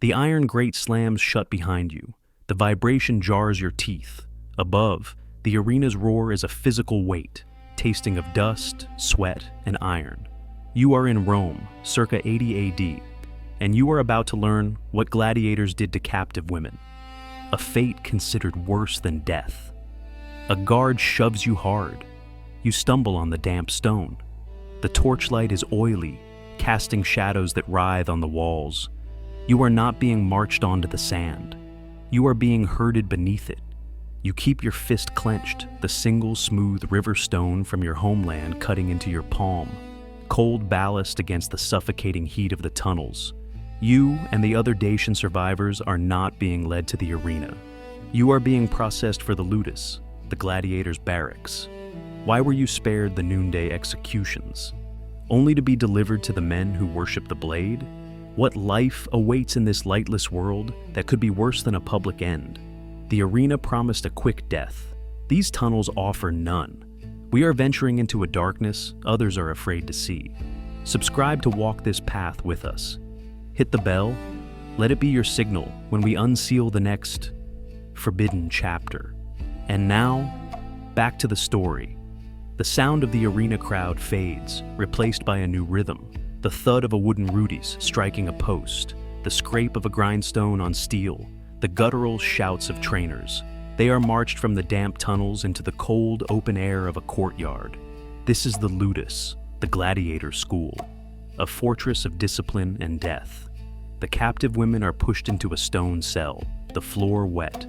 The iron grate slams shut behind you. The vibration jars your teeth. Above, the arena's roar is a physical weight, tasting of dust, sweat, and iron. You are in Rome, circa 80 AD, and you are about to learn what gladiators did to captive women. A fate considered worse than death. A guard shoves you hard. You stumble on the damp stone. The torchlight is oily, casting shadows that writhe on the walls. You are not being marched onto the sand. You are being herded beneath it. You keep your fist clenched, the single smooth river stone from your homeland cutting into your palm, cold ballast against the suffocating heat of the tunnels. You and the other Dacian survivors are not being led to the arena. You are being processed for the Ludus, the gladiators' barracks. Why were you spared the noonday executions? Only to be delivered to the men who worship the blade? What life awaits in this lightless world that could be worse than a public end? The arena promised a quick death. These tunnels offer none. We are venturing into a darkness others are afraid to see. Subscribe to walk this path with us. Hit the bell. Let it be your signal when we unseal the next forbidden chapter. And now, back to the story. The sound of the arena crowd fades, replaced by a new rhythm. The thud of a wooden rudis striking a post, the scrape of a grindstone on steel, the guttural shouts of trainers. They are marched from the damp tunnels into the cold, open air of a courtyard. This is the Ludus, the gladiator school, a fortress of discipline and death. The captive women are pushed into a stone cell, the floor wet.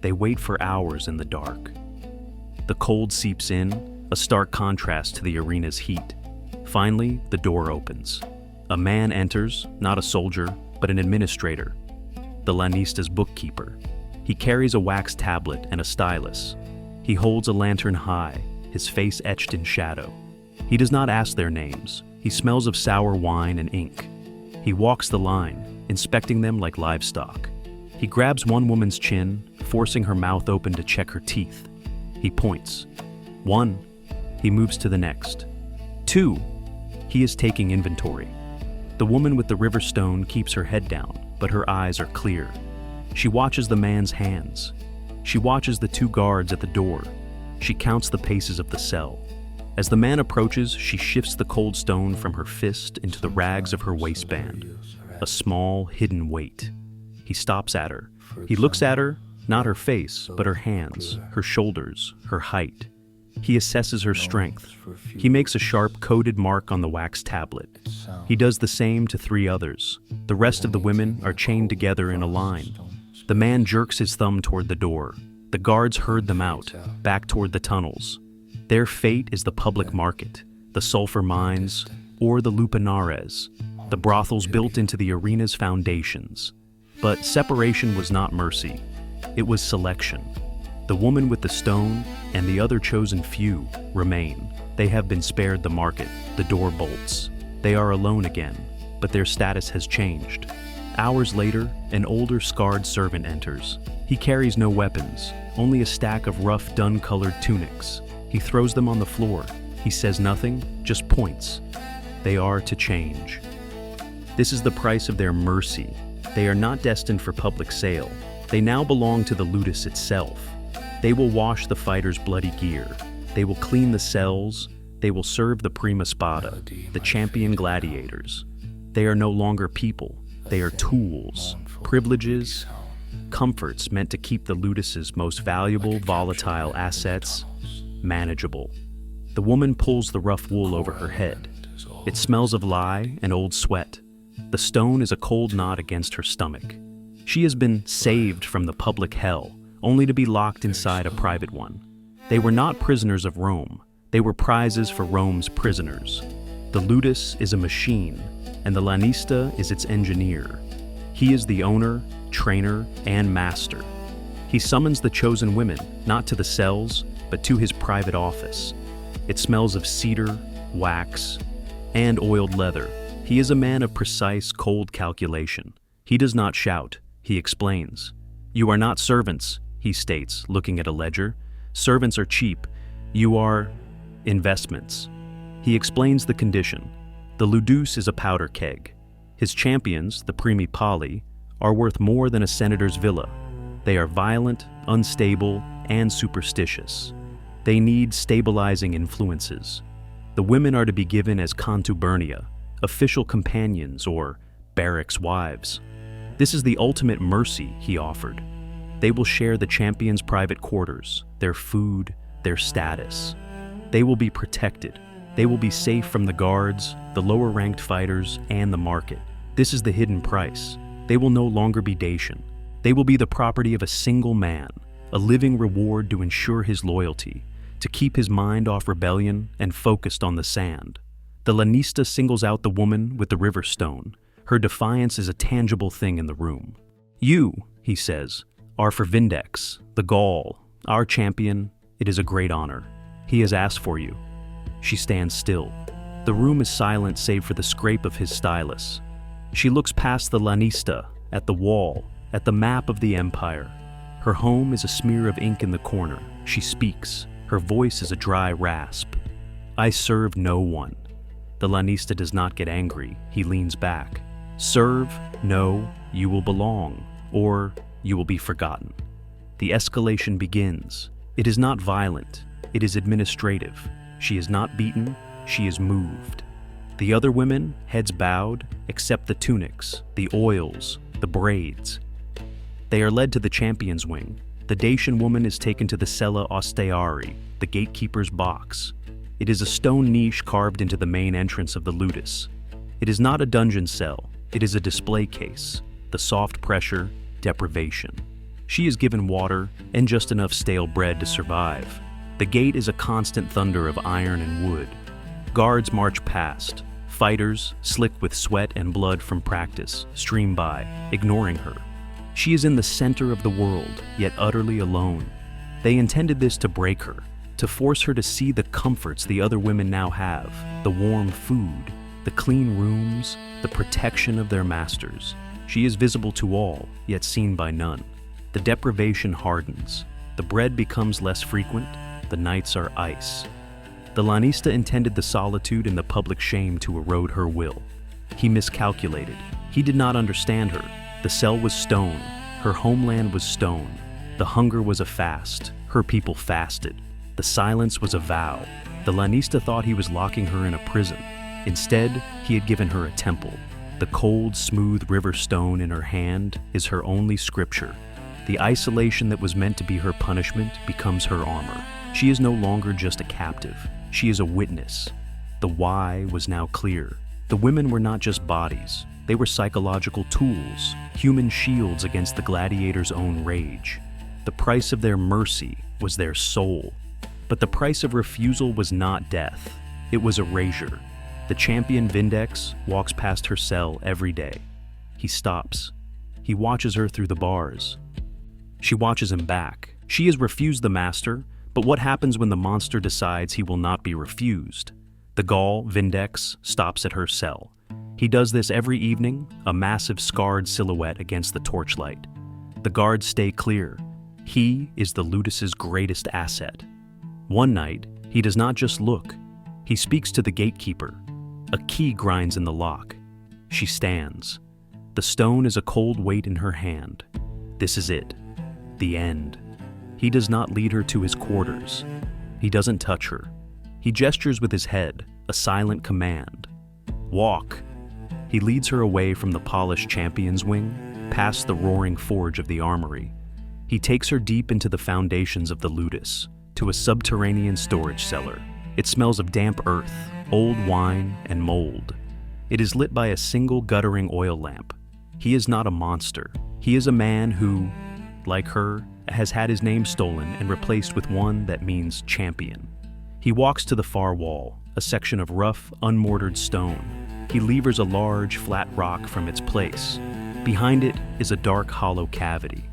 They wait for hours in the dark. The cold seeps in, a stark contrast to the arena's heat. Finally, the door opens. A man enters, not a soldier, but an administrator, the Lanista's bookkeeper. He carries a wax tablet and a stylus. He holds a lantern high, his face etched in shadow. He does not ask their names. He smells of sour wine and ink. He walks the line, inspecting them like livestock. He grabs one woman's chin, forcing her mouth open to check her teeth. He points. 1. He moves to the next. 2. He is taking inventory. The woman with the river stone keeps her head down, but her eyes are clear. She watches the man's hands. She watches the 2 guards at the door. She counts the paces of the cell. As the man approaches, she shifts the cold stone from her fist into the rags of her waistband, a small, hidden weight. He stops at her. He looks at her, not her face, but her hands, her shoulders, her height. He assesses her strength. He makes a sharp, coded mark on the wax tablet. He does the same to 3 others. The rest of the women are chained together in a line. The man jerks his thumb toward the door. The guards herd them out, back toward the tunnels. Their fate is the public market, the sulfur mines, or the lupanares, the brothels built into the arena's foundations. But separation was not mercy. It was selection. The woman with the stone and the other chosen few remain. They have been spared the market. The door bolts. They are alone again, but their status has changed. Hours later, an older, scarred servant enters. He carries no weapons, only a stack of rough, dun-colored tunics. He throws them on the floor. He says nothing, just points. They are to change. This is the price of their mercy. They are not destined for public sale. They now belong to the Ludus itself. They will wash the fighters' bloody gear. They will clean the cells. They will serve the prima spada, the champion gladiators. They are no longer people. They are tools, privileges, comforts meant to keep the Ludus's most valuable, volatile assets manageable. The woman pulls the rough wool over her head. It smells of lye and old sweat. The stone is a cold knot against her stomach. She has been saved from the public hell, only to be locked inside a private one. They were not prisoners of Rome. They were prizes for Rome's prisoners. The Ludus is a machine, and the Lanista is its engineer. He is the owner, trainer, and master. He summons the chosen women, not to the cells, but to his private office. It smells of cedar, wax, and oiled leather. He is a man of precise, cold calculation. He does not shout, he explains. You are not servants, he states, looking at a ledger. Servants are cheap. You are investments. He explains the condition. The Ludus is a powder keg. His champions, the primi pali, are worth more than a senator's villa. They are violent, unstable, and superstitious. They need stabilizing influences. The women are to be given as contubernia, official companions or barracks wives. This is the ultimate mercy he offered. They will share the champion's private quarters, their food, their status. They will be protected. They will be safe from the guards, the lower-ranked fighters, and the market. This is the hidden price. They will no longer be Dacian. They will be the property of a single man, a living reward to ensure his loyalty, to keep his mind off rebellion and focused on the sand. The Lanista singles out the woman with the river stone. Her defiance is a tangible thing in the room. You, he says, are for Vindex, the Gaul, our champion. It is a great honor. He has asked for you. She stands still. The room is silent save for the scrape of his stylus. She looks past the Lanista, at the wall, at the map of the empire. Her home is a smear of ink in the corner. She speaks. Her voice is a dry rasp. I serve no one. The Lanista does not get angry. He leans back. Serve? No, you will belong, or you will be forgotten. The escalation begins. It is not violent. It is administrative. She is not beaten. She is moved. The other women, heads bowed, accept the tunics, the oils, the braids. They are led to the champion's wing. The Dacian woman is taken to the cella austeari, the gatekeeper's box. It is a stone niche carved into the main entrance of the Ludus. It is not a dungeon cell. It is a display case, the soft pressure, deprivation. She is given water and just enough stale bread to survive. The gate is a constant thunder of iron and wood. Guards march past. Fighters, slick with sweat and blood from practice, stream by, ignoring her. She is in the center of the world, yet utterly alone. They intended this to break her, to force her to see the comforts the other women now have, the warm food, the clean rooms, the protection of their masters. She is visible to all, yet seen by none. The deprivation hardens. The bread becomes less frequent. The nights are ice. The Lanista intended the solitude and the public shame to erode her will. He miscalculated. He did not understand her. The cell was stone. Her homeland was stone. The hunger was a fast. Her people fasted. The silence was a vow. The Lanista thought he was locking her in a prison. Instead, he had given her a temple. The cold, smooth river stone in her hand is her only scripture. The isolation that was meant to be her punishment becomes her armor. She is no longer just a captive. She is a witness. The why was now clear. The women were not just bodies. They were psychological tools, human shields against the gladiator's own rage. The price of their mercy was their soul. But the price of refusal was not death. It was erasure. The champion Vindex walks past her cell every day. He stops. He watches her through the bars. She watches him back. She has refused the master, but what happens when the monster decides he will not be refused? The Gaul, Vindex, stops at her cell. He does this every evening, a massive scarred silhouette against the torchlight. The guards stay clear. He is the Ludus's greatest asset. One night, he does not just look. He speaks to the Gatekeeper. A key grinds in the lock. She stands. The stone is a cold weight in her hand. This is it. The end. He does not lead her to his quarters. He doesn't touch her. He gestures with his head, a silent command. Walk. He leads her away from the polished champion's wing, past the roaring forge of the armory. He takes her deep into the foundations of the Ludus, to a subterranean storage cellar. It smells of damp earth, old wine, and mold. It is lit by a single guttering oil lamp. He is not a monster. He is a man who, like her, has had his name stolen and replaced with one that means champion. He walks to the far wall, a section of rough, unmortared stone. He levers a large, flat rock from its place. Behind it is a dark, hollow cavity.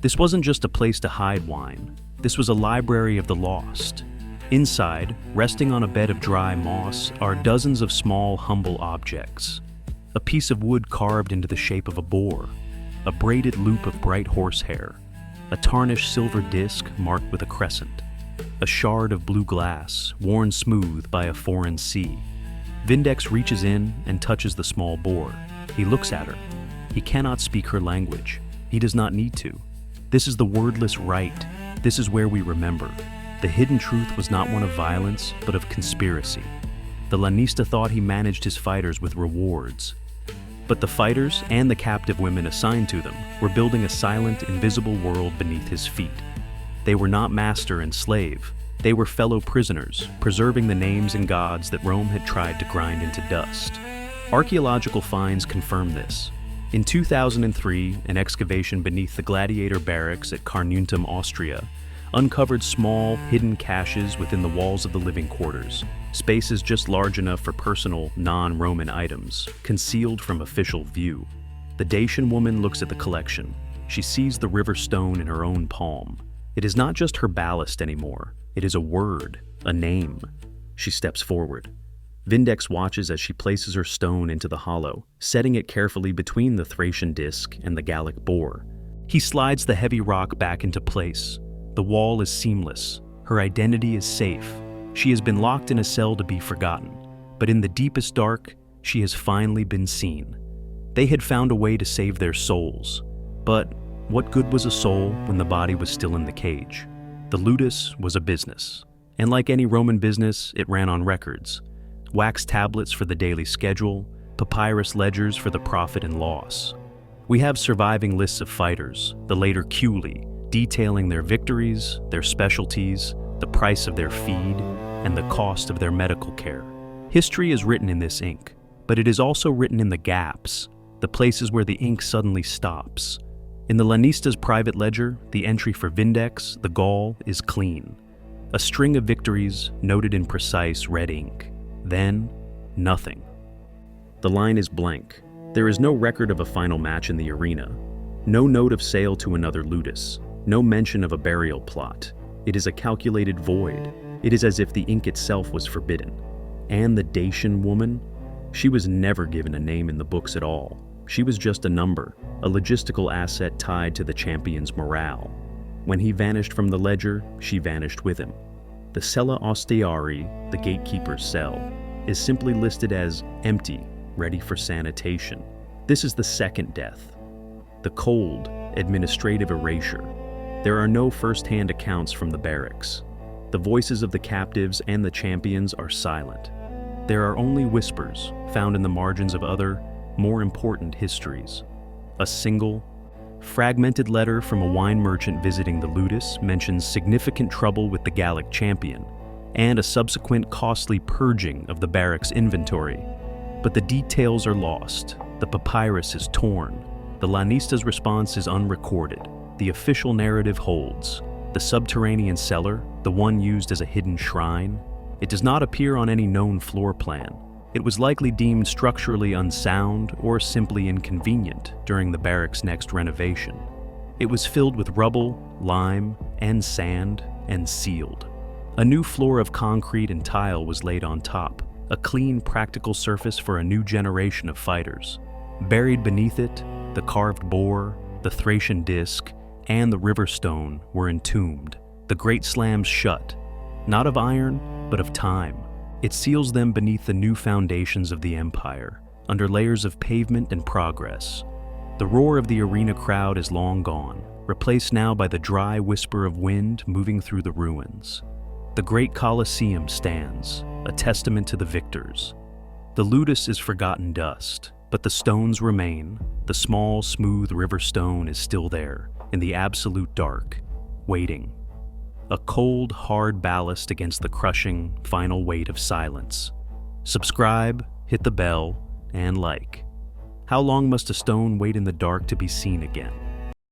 This wasn't just a place to hide wine. This was a library of the lost. Inside, resting on a bed of dry moss, are dozens of small, humble objects. A piece of wood carved into the shape of a boar, a braided loop of bright horsehair, a tarnished silver disc marked with a crescent, a shard of blue glass worn smooth by a foreign sea. Vindex reaches in and touches the small boar. He looks at her. He cannot speak her language. He does not need to. This is the wordless rite. This is where we remember. The hidden truth was not one of violence, but of conspiracy. The Lanista thought he managed his fighters with rewards. But the fighters and the captive women assigned to them were building a silent, invisible world beneath his feet. They were not master and slave. They were fellow prisoners, preserving the names and gods that Rome had tried to grind into dust. Archaeological finds confirm this. In 2003, an excavation beneath the Gladiator barracks at Carnuntum, Austria, uncovered small, hidden caches within the walls of the living quarters, spaces just large enough for personal, non-Roman items, concealed from official view. The Dacian woman looks at the collection. She sees the river stone in her own palm. It is not just her ballast anymore. It is a word, a name. She steps forward. Vindex watches as she places her stone into the hollow, setting it carefully between the Thracian disc and the Gallic boar. He slides the heavy rock back into place. The wall is seamless. Her identity is safe. She has been locked in a cell to be forgotten. But in the deepest dark, she has finally been seen. They had found a way to save their souls. But what good was a soul when the body was still in the cage? The Ludus was a business. And like any Roman business, it ran on records. Wax tablets for the daily schedule, papyrus ledgers for the profit and loss. We have surviving lists of fighters, the later Culi, detailing their victories, their specialties, the price of their feed, and the cost of their medical care. History is written in this ink, but it is also written in the gaps, the places where the ink suddenly stops. In the Lanista's private ledger, the entry for Vindex, the Gaul, is clean. A string of victories noted in precise red ink. Then, nothing. The line is blank. There is no record of a final match in the arena. No note of sale to another Ludus. No mention of a burial plot. It is a calculated void. It is as if the ink itself was forbidden. And the Dacian woman? She was never given a name in the books at all. She was just a number, a logistical asset tied to the champion's morale. When he vanished from the ledger, she vanished with him. The Cella Ostiari, the Gatekeeper's cell, is simply listed as empty, ready for sanitation. This is the second death. The cold, administrative erasure. There are no first-hand accounts from the barracks. The voices of the captives and the champions are silent. There are only whispers found in the margins of other, more important histories. A single, fragmented letter from a wine merchant visiting the Ludus mentions significant trouble with the Gallic champion, and a subsequent costly purging of the barracks inventory. But the details are lost. The papyrus is torn. The Lanista's response is unrecorded. The official narrative holds. The subterranean cellar, the one used as a hidden shrine, it does not appear on any known floor plan. It was likely deemed structurally unsound or simply inconvenient during the barracks' next renovation. It was filled with rubble, lime, and sand, and sealed. A new floor of concrete and tile was laid on top, a clean, practical surface for a new generation of fighters. Buried beneath it, the carved boar, the Thracian disc, and the river stone were entombed, the great slams shut, not of iron, but of time. It seals them beneath the new foundations of the empire, under layers of pavement and progress. The roar of the arena crowd is long gone, replaced now by the dry whisper of wind moving through the ruins. The great Colosseum stands, a testament to the victors. The Ludus is forgotten dust, but the stones remain. The small, smooth river stone is still there, in the absolute dark, waiting. A cold, hard ballast against the crushing, final weight of silence. Subscribe, hit the bell, and like. How long must a stone wait in the dark to be seen again?